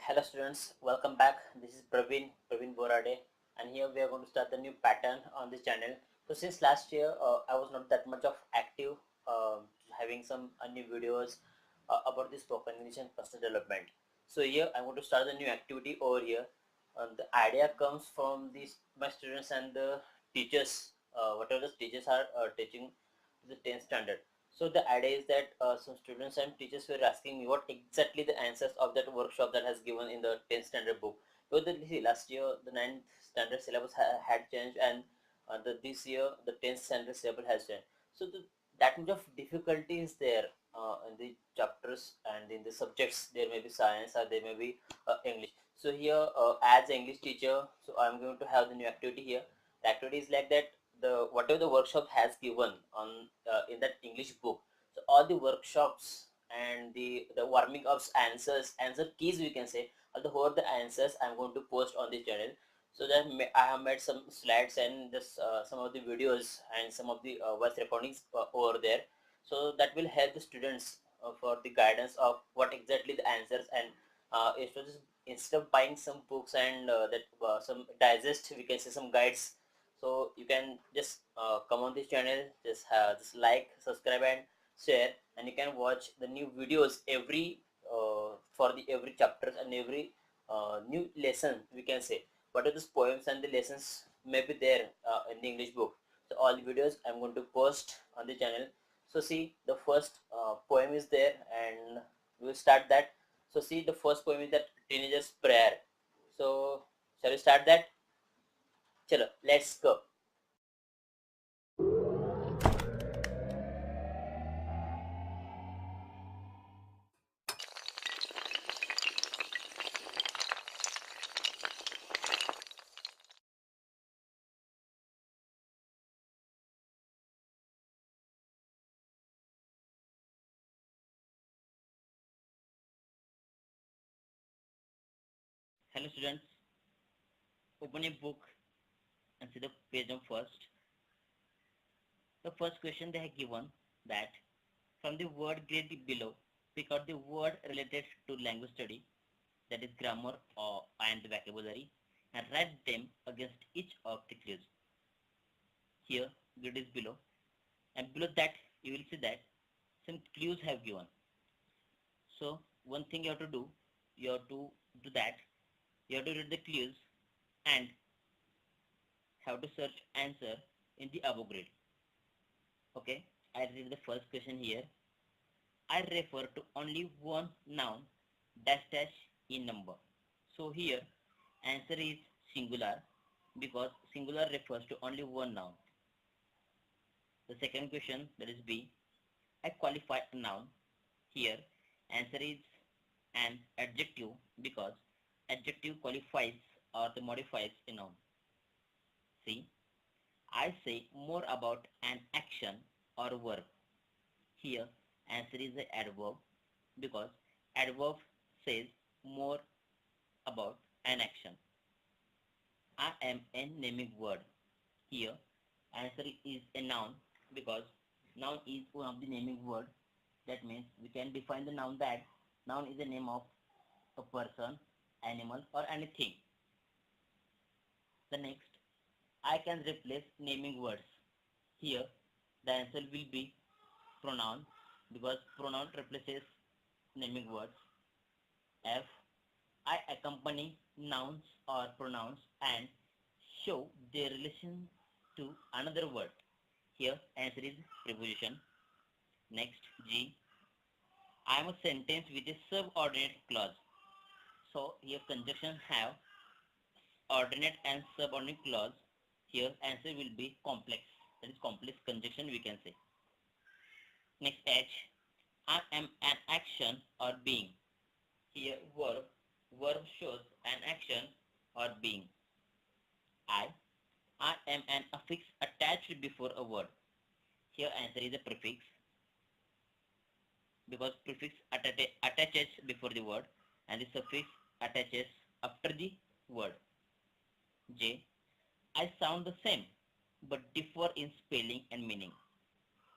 Hello students, welcome back. This is Pravin Borade, and here we are going to start the new pattern on this channel. So since last year, I was not that much of active, having some new videos about this spoken English and personal development. So here I'm going to start the new activity over here. The idea comes from these my students and the teachers, whatever the teachers are teaching the 10th standard. So the idea is that some students and teachers were asking me what exactly the answers of that workshop that has given in the 10th standard book. Because last year the 9th standard syllabus had changed, and this year the 10th standard syllabus has changed. So that much of difficulty is there in the chapters and in the subjects. There may be science or there may be English. So here as English teacher, so I'm going to have the new activity here. The activity is like that, the whatever the workshop has given on in that English book. So all the workshops and the warming ups, answer keys, we can say, all the whole the answers I'm going to post on this channel. So that I have made some slides and this some of the videos and some of the voice recordings over there. So that will help the students for the guidance of what exactly the answers, and instead of buying some books and that some digest, we can say, some guides. So you can just come on this channel, just like, subscribe and share, and you can watch the new videos every for the every chapters and every new lesson, we can say. What are those poems and the lessons may be there in the English book. So all the videos I'm going to post on the channel. So see, the first poem is there, and we will start that. So see, the first poem is that teenager's prayer. So shall we start that? Chalo, let's go. Hello students, open a book and see the page of first. The first question they have given that from the word grade below, pick out the word related to language study, that is grammar or and vocabulary, and write them against each of the clues. Here grid is below, and below that you will see that some clues have given. So one thing you have to do, you have to do that, you have to read the clues and have to search answer in the above grid. Okay, I read the first question here. I refer to only one noun dash dash in number. So here answer is singular because singular refers to only one noun. The second question, that is B, I qualify a noun. Here answer is an adjective because adjective qualifies or the modifies a noun. C, I say more about an action or verb. Here answer is the adverb because adverb says more about an action. I am a naming word. Here answer is a noun because noun is one of the naming word. That means we can define the noun that noun is the name of a person, animal or anything. The next, I can replace naming words. Here the answer will be pronoun because pronoun replaces naming words. F, I accompany nouns or pronouns and show their relation to another word. Here answer is preposition. Next, G, I am a sentence with a subordinate clause. So here conjunction have ordinate and subordinate clause. Here answer will be complex. That is complex conjunction, we can say. Next, H, I am an action or being. Here verb shows an action or being. I am an affix attached before a word. Here answer is a prefix because prefix attaches before the word and the suffix attaches after the word. J, I sound the same but differ in spelling and meaning.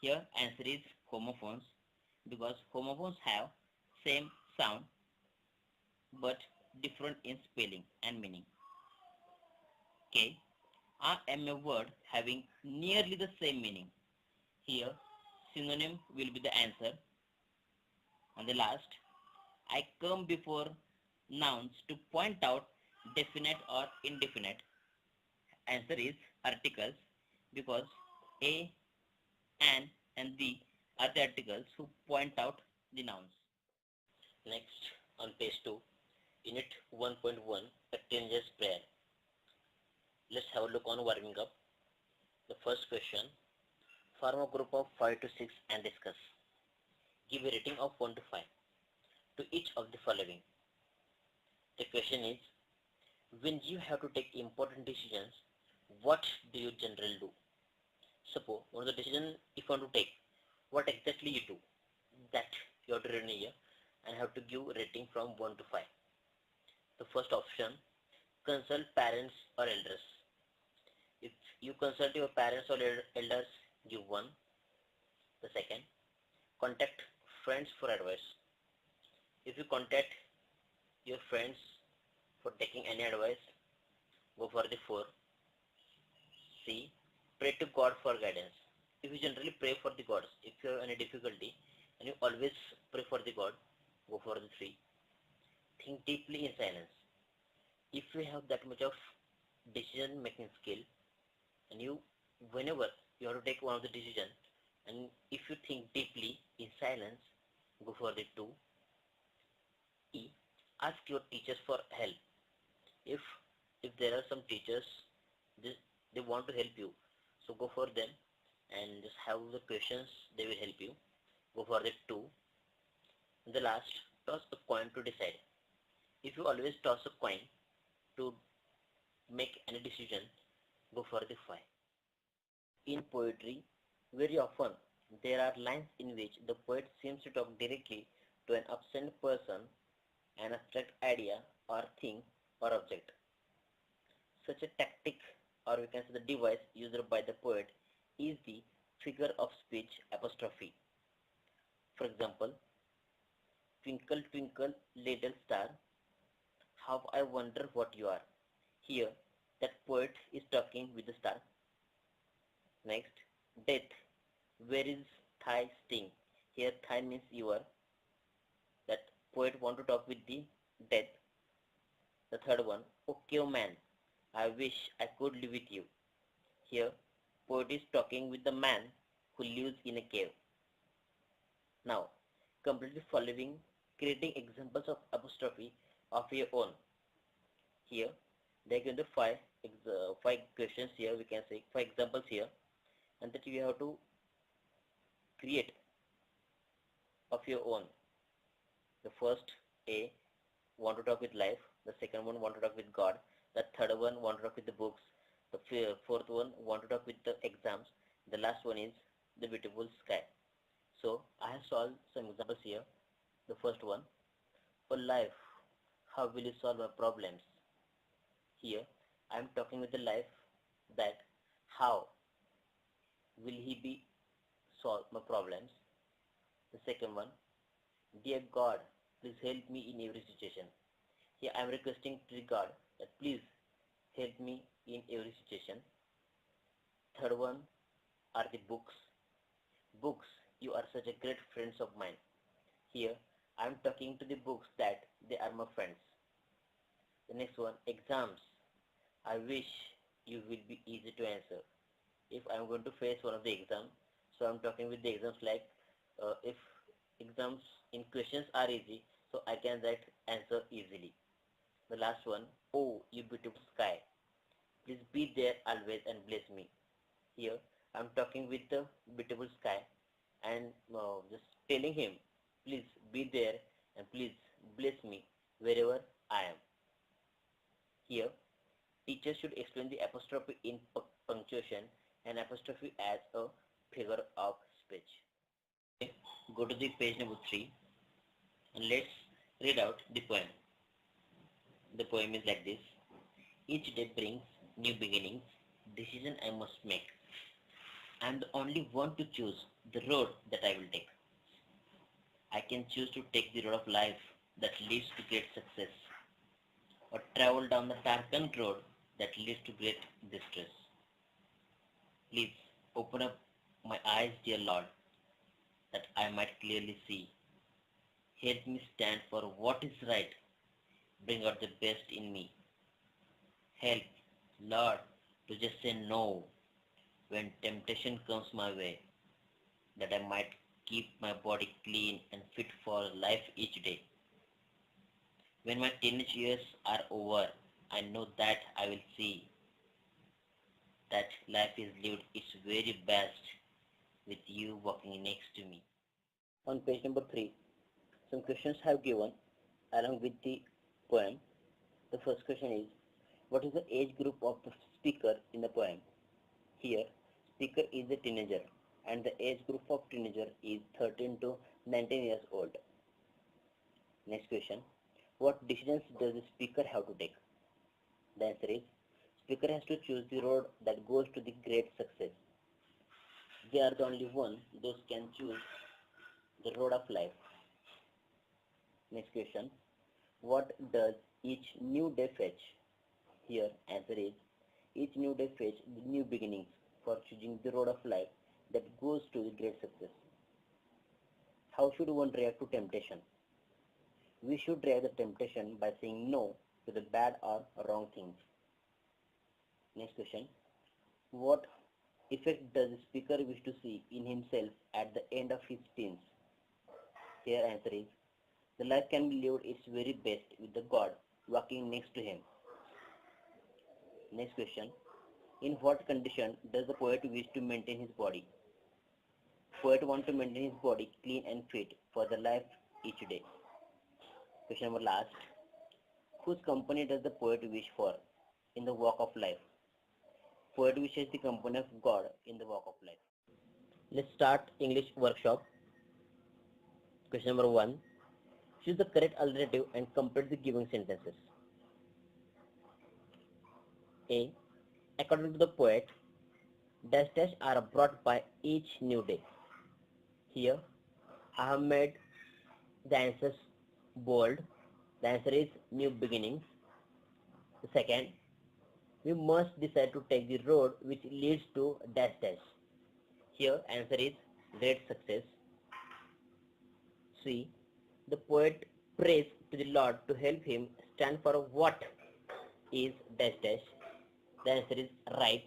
Here answer is homophones because homophones have same sound but different in spelling and meaning. K. I am a word having nearly the same meaning. Here, synonym will be the answer. And the last, I come before nouns to point out definite or indefinite. Answer is articles because a, an, and the are the articles who point out the nouns. Next, on page 2, unit 1.1, Actanger's prayer. Let's have a look on warming up. The first question, form a group of 5 to 6 and discuss. Give a rating of 1 to 5 to each of the following. The question is, when you have to take important decisions, what do you generally do? Suppose one of the decisions if you want to take, what exactly you do? That you have to write here and have to give rating from 1 to 5. The first option, consult parents or elders. If you consult your parents or elders, give 1. The second, contact friends for advice. If you contact your friends for taking any advice, go for the 4. C. Pray to God for guidance. If you generally pray for the gods, if you have any difficulty and you always pray for the God, go for the 3. Think deeply in silence. If you have that much of decision making skill and you whenever you have to take one of the decision and if you think deeply in silence, go for the 2. E. Ask your teachers for help. If there are some teachers, they want to help you, so go for them and just have the questions, they will help you. Go for the 2. And the last, toss a coin to decide. If you always toss a coin to make any decision, go for the 5. In poetry, very often there are lines in which the poet seems to talk directly to an absent person, an abstract idea or thing or object. Such a tactic, or we can say the device used by the poet, is the figure of speech apostrophe. For example, twinkle twinkle little star, how I wonder what you are. Here, that poet is talking with the star. Next, death, where is thy sting? Here, thy means you are. That poet want to talk with the death. The third one, okay man, I wish I could live with you. Here, poet is talking with the man who lives in a cave. Now, complete the following, creating examples of apostrophe of your own. Here, they are given the 5 questions here, we can say 5 examples here, and that you have to create of your own. The first, A, want to talk with life. The second one, want to talk with God. The third one, want to talk with the books. The fourth one, want to talk with the exams. The last one is the beautiful sky. So I have solved some examples here. The first one, for life, how will you solve my problems? Here I am talking with the life that how will he be solve my problems. The second one, dear God, please help me in every situation. Here I am requesting to the God that please help me in every situation. Third one are the books. Books, you are such a great friends of mine. Here I am talking to the books that they are my friends. The next one, exams. I wish you will be easy to answer. If I am going to face one of the exams, so I am talking with the exams like if exams in questions are easy, so I can write answer easily. The last one, oh you beautiful sky, please be there always and bless me. Here I am talking with the beautiful sky and just telling him, please be there and please bless me wherever I am. Here, teachers should explain the apostrophe in punctuation and apostrophe as a figure of speech. Okay. Go to the page number 3 and let's read out the poem. The poem is like this. Each day brings new beginnings, decision I must make. I am the only one to choose the road that I will take. I can choose to take the road of life that leads to great success. or travel down the darkened road that leads to great distress. Please open up my eyes, dear Lord, that I might clearly see. Help me stand for what is right. Bring out the best in me. Help, Lord, to just say no when temptation comes my way, that I might keep my body clean and fit for life each day. When my teenage years are over, I know that I will see that life is lived its very best with you walking next to me. On page number 3, some questions have given along with the poem. The first question is, what is the age group of the speaker in the poem? Here, speaker is a teenager and the age group of teenager is 13 to 19 years old. Next question, what decisions does the speaker have to take? The answer is, speaker has to choose the road that goes to the great success. They are the only one those can choose the road of life. Next question, what does each new day fetch? Here, answer is, each new day fetch the new beginnings for choosing the road of life that goes to the great success. How should one react to temptation? We should react the temptation by saying no to the bad or wrong things. Next question, what effect does the speaker wish to see in himself at the end of his teens? Here answer is, the life can be lived its very best with the God walking next to him. Next question, in what condition does the poet wish to maintain his body? Poet wants to maintain his body clean and fit for the life each day. Question number last, whose company does the poet wish for in the walk of life? Poet wishes the company of God in the walk of life. Let's start English workshop. Question number 1, choose the correct alternative and complete the given sentences. A. According to the poet, dash dash are brought by each new day. Here, I have made the answers bold. The answer is new beginnings. The second, we must decide to take the road which leads to dash dash. Here, answer is great success. C. The poet prays to the Lord to help him stand for what is dash dash. The answer is right.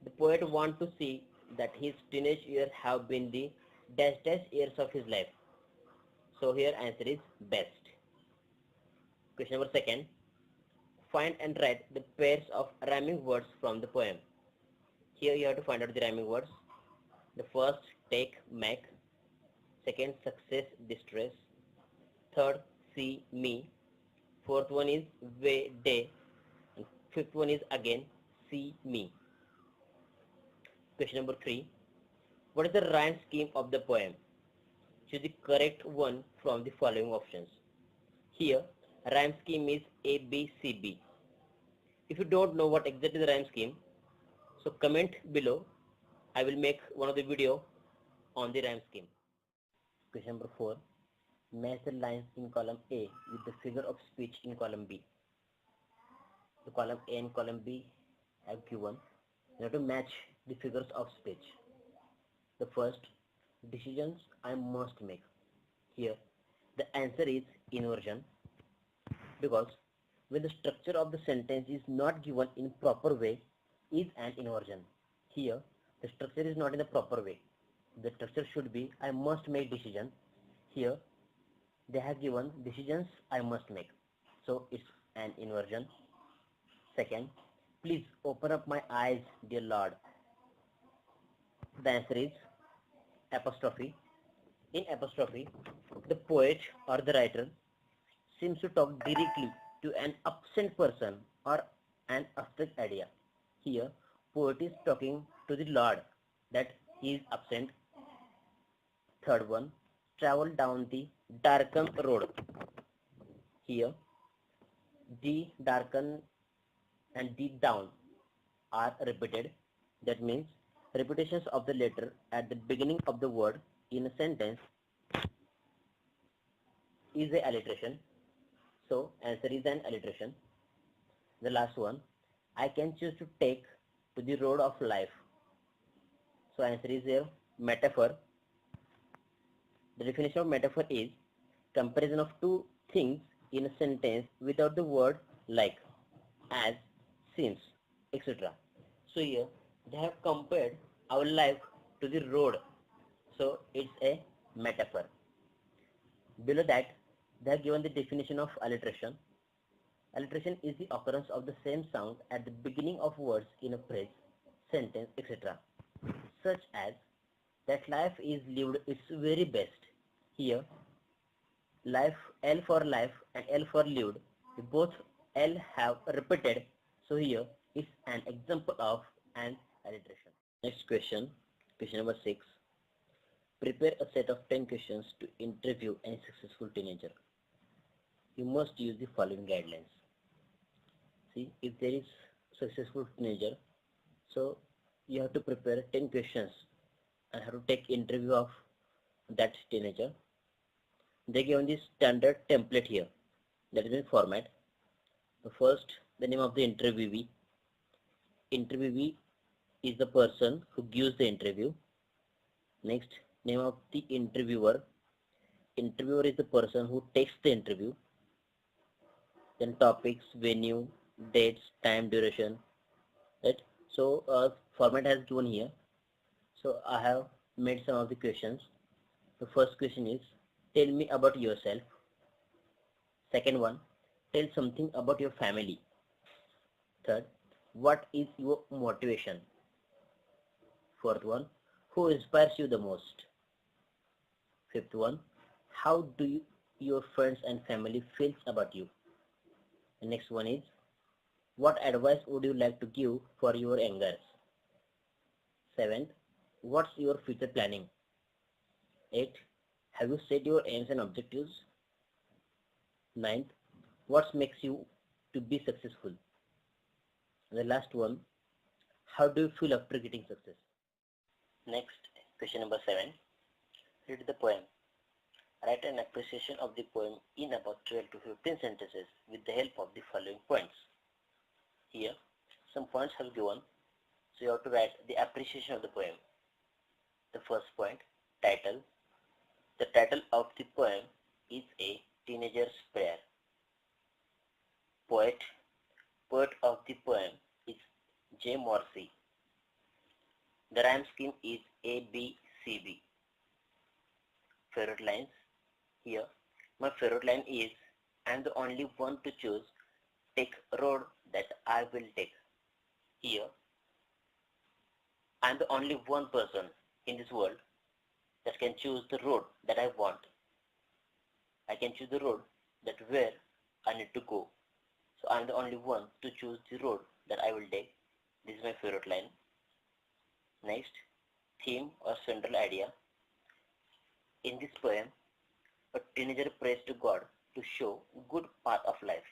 The poet wants to see that his teenage years have been the dash dash years of his life. So here answer is best. Question number 2, find and write the pairs of rhyming words from the poem. Here you have to find out the rhyming words. The first, take, make. Second, success, distress. Third, see, me. Fourth one is way, day. And fifth one is again, see, me. Question number 3, what is the rhyme scheme of the poem? Choose the correct one from the following options. Here, rhyme scheme is abcb. If you don't know what exactly the rhyme scheme, so comment below. I will make one of the video on the rhyme scheme. Question number 4, match the lines in column A with the figure of speech in column B. The column A and column B have given. You have to match the figures of speech. The first, decisions I must make. Here, the answer is inversion, because when the structure of the sentence is not given in proper way, is an inversion. Here, the structure is not in the proper way. The structure should be, I must make decision. Here, they have given decisions I must make. So, it's an inversion. Second, please open up my eyes, dear Lord. The answer is apostrophe. In apostrophe, the poet or the writer seems to talk directly to an absent person or an abstract idea. Here, poet is talking to the Lord that he is absent. Third one, travel down the darkened road. Here, the darken and the down are repeated. That means repetitions of the letter at the beginning of the word in a sentence is a alliteration. So answer is an alliteration. The last one, I can choose to take to the road of life. So answer is a metaphor. The definition of metaphor is comparison of two things in a sentence without the word like, as, since, etc. So here they have compared our life to the road. So it's a metaphor. Below that, they have given the definition of alliteration. Alliteration is the occurrence of the same sound at the beginning of words in a phrase, sentence, etc. Such as, that life is lived its very best. Here, life, L for life and L for lived, both L have repeated, so here is an example of an alliteration. Next question, question number 6. Prepare a set of 10 questions to interview any successful teenager. You must use the following guidelines. See, if there is successful teenager, so you have to prepare 10 questions and have to take interview of that teenager. They given this standard template here, that is in format. The first, the name of the interviewee. Interviewee is the person who gives the interview. Next, name of the interviewer. Interviewer is the person who takes the interview. Then topics, venue, dates, time, duration. Right? So format has given here. So I have made some of the questions. The first question is, tell me about yourself. Second one, tell something about your family. Third, what is your motivation? Fourth one, who inspires you the most? Fifth one, how do your friends and family feel about you? The next one is, what advice would you like to give for your youngers? Seventh, what's your future planning? 8. Have you set your aims and objectives? 9th, what makes you to be successful? And the last one, how do you feel after getting success? Next, question number 7. Read the poem. Write an appreciation of the poem in about 12 to 15 sentences with the help of the following points. Here, some points have given, so you have to write the appreciation of the poem. The first point, title. The title of the poem is A Teenager's Prayer. Poet of the poem is J. Morrissey. The rhyme scheme is abcb. Favorite lines. Here, my favorite line is, I am the only one to choose, take road that I will take. Here, I am the only one person in this world that can choose the road that I want. I can choose the road that where I need to go. So I am the only one to choose the road that I will take. This is my favorite line. Next, theme or central idea. In this poem, a teenager prays to God to show good path of life.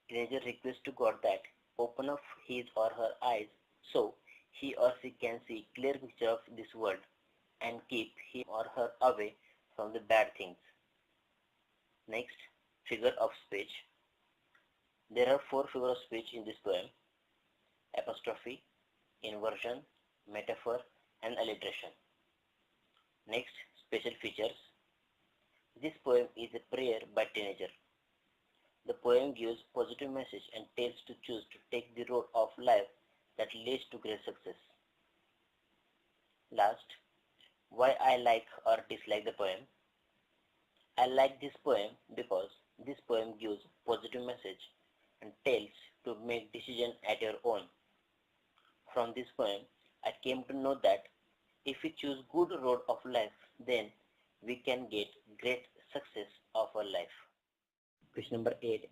Teenager requests to God that open up his or her eyes so he or she can see clear picture of this world and keep him or her away from the bad things. Next, figure of speech. There are 4 figures of speech in this poem: apostrophe, inversion, metaphor, and alliteration. Next, special features. This poem is a prayer by teenager. The poem gives positive message and tells to choose to take the road of life that leads to great success. Last, why I like or dislike the poem. I like this poem because this poem gives positive message and tells to make decision at your own. From this poem, I came to know that if we choose good road of life, then we can get great success of our life. Question number 8.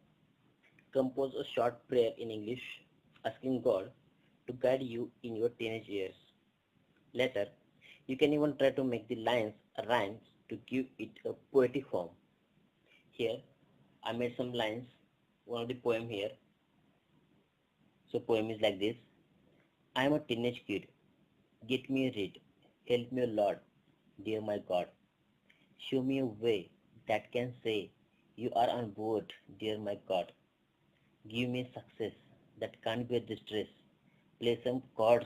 Compose a short prayer in English asking God to guide you in your teenage years. Later, you can even try to make the lines rhymes to give it a poetic form. Here, I made some lines, one of the poem here. So poem is like this. I am a teenage kid. Get me a read. Help me, Lord, dear my God. Show me a way that can say You are on board, dear my God. Give me success that can't be a distress. Play some chords,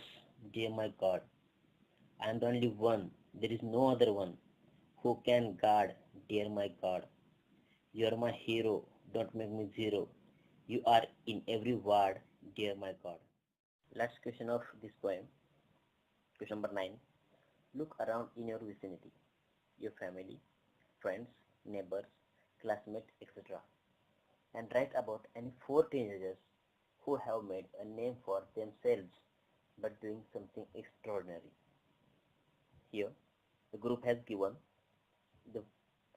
dear my God. I am the only one, there is no other one who can guard, dear my God. You are my hero, don't make me zero. You are in every word, dear my God. Last question of this poem, question number 9. Look around in your vicinity, your family, friends, neighbors, classmates, etc. and write about any 4 teenagers who have made a name for themselves by doing something extraordinary. Here, the group has given the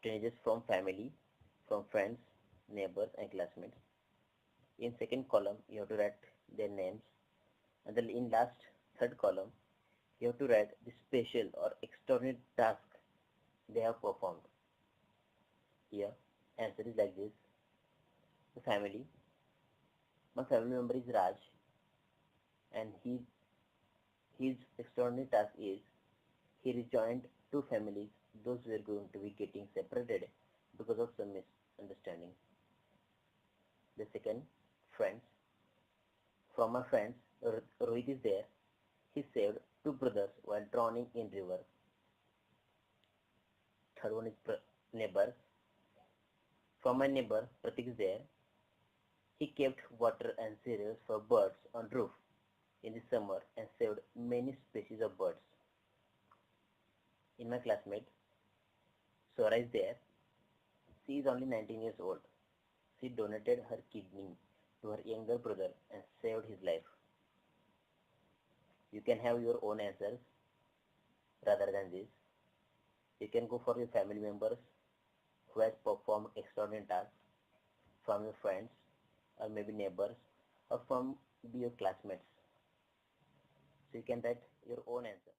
teenagers from family, from friends, neighbors and classmates. In second column, you have to write their names, and then in last third column, you have to write the special or extraordinary task they have performed. Here, answer is like this. The family. My family member is Raj, and his extraordinary task is he rejoined 2 families. Those were going to be getting separated because of some misunderstanding. The second, friends. From my friends, Rohit is there. He saved 2 brothers while drowning in river. Third one is neighbors. From my neighbor, Pratik is there. He kept water and cereals for birds on roof in the summer and saved many species of birds. In my classmate, Sora is there. She is only 19 years old. She donated her kidney to her younger brother and saved his life. You can have your own answers rather than this. You can go for your family members who has performed extraordinary tasks, from your friends or maybe neighbors or from your classmates. So you can write your own answer.